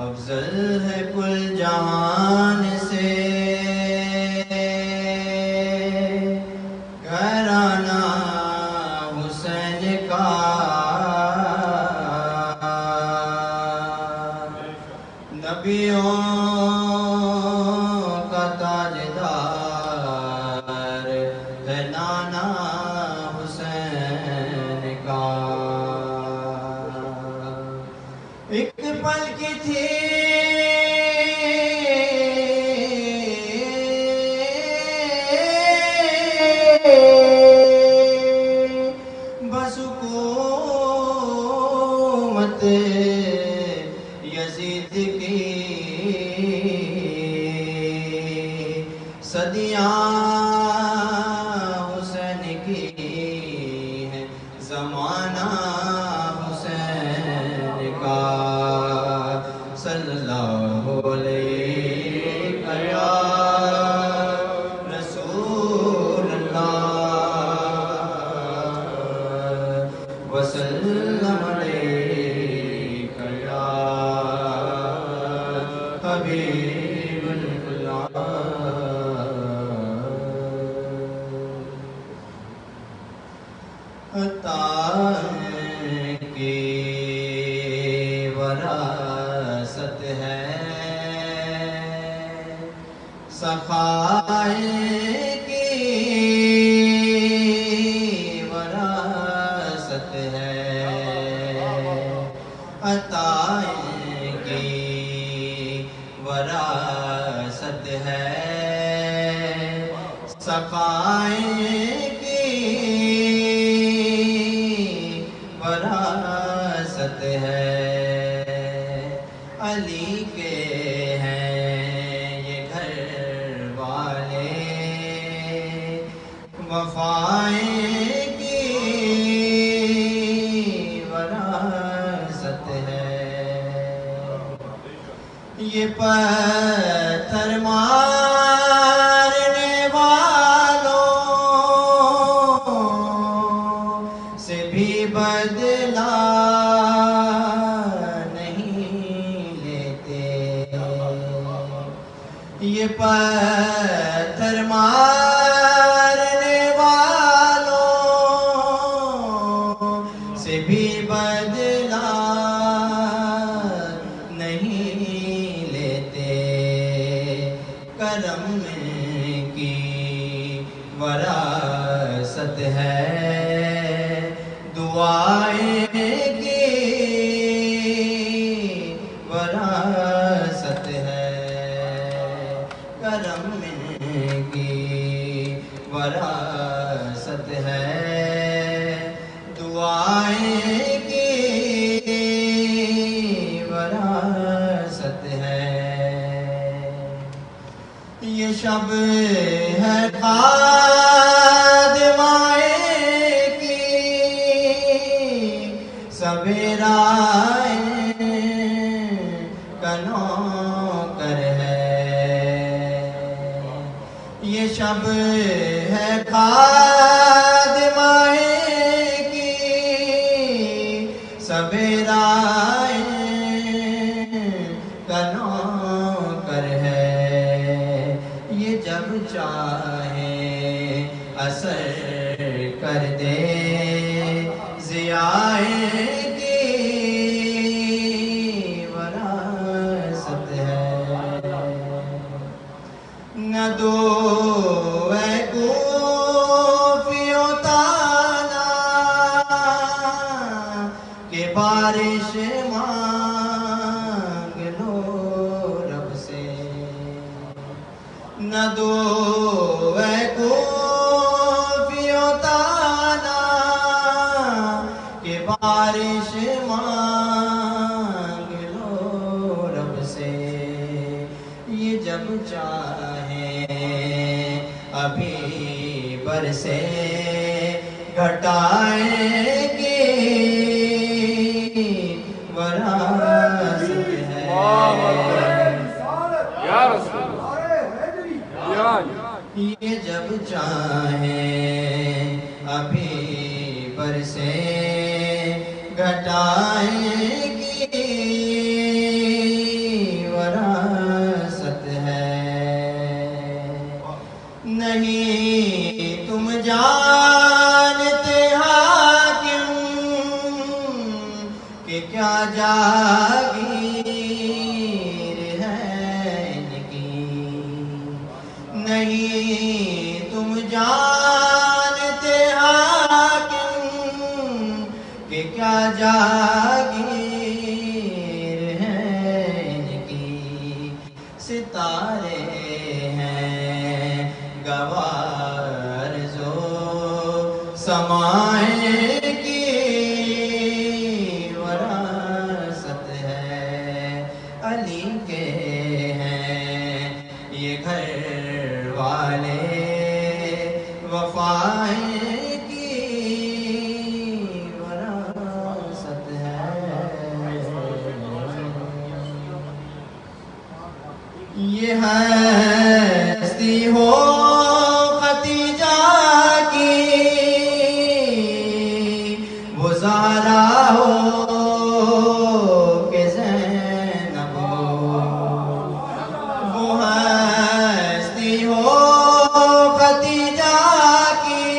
افضل ہے کل جہان سے گھرانہ حسین کا، نبیوں کا تاجدار ہے نانا حسین کا۔ ایک پل کی تھی بس حکومت یزید کی، صدیاں حسین کی ہیں، زمانہ حسین کا۔ صلی اللہ علیہ یا رسول اللہ، وسلم علیہ یا حبیب اللہ۔ عطا کی وراثت ہے، سخائے کی وراثت ہے، عطا کی وراثت ہے، سخائے وراثت ہے۔ علی کے ہیں یہ گھر والے، وفائیں کی وراثت ہے۔ یہ پتھر مارنے والوں سے بھی بدلا یہ پتھر مارنے والوں سے بھی بدلا نہیں لیتے، کرم کی وراثت ہے، دعائیں کی وراثت ہے، کرم کی وراثت ہے، دعائیں کی وراثت ہے۔ یہ شب ہے خادمائے کی، سویرا یہ شب ہے خادمائے کی، سویرا کا نوکر ہے، یہ جب چاہے اثر کر دے، ضیائیں کی وراثت ہے۔ نہ دو اے کوفیوں تانا کہ بارش مانگ لو رب سے، نہ دو اے کوفیوں تانا کہ بارش مانگ لو رب سے، یہ جب چاہے ابھی برسے گھٹائیں کی وراثت ہے۔ یہ جب چاہیں ابھی برسے گھٹائیں گی جاگیر ہے ان کی، نہیں تم جانتے حاکم کہ کیا جاگیر ہے ان کی، ستارے ہیں گوار زو سمائے کی وراثت ہے، علی کے ہیں یہ گھر والے وفائے کی وراثت ہے، یہ ہستی ہو ختیجہ کی، وہ زہرا ہو کہ زینب ہو، وہ ہستی ہو ختیجہ کی،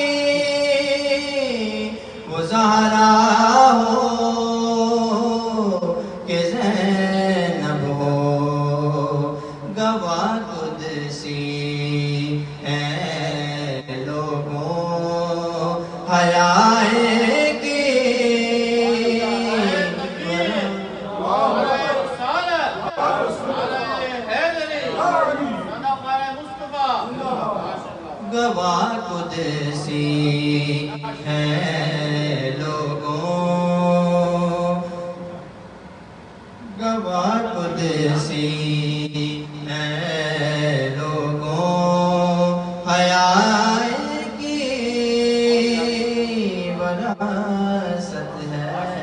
وہ زہرا ہو کہ زینب ہو، گواہ قدسی ہیں لوگوں حیائے کی گواہ قدسی ہیں لوگوں، گواہ قدسی ہیں لوگوں حیائے کی وراثت ہے۔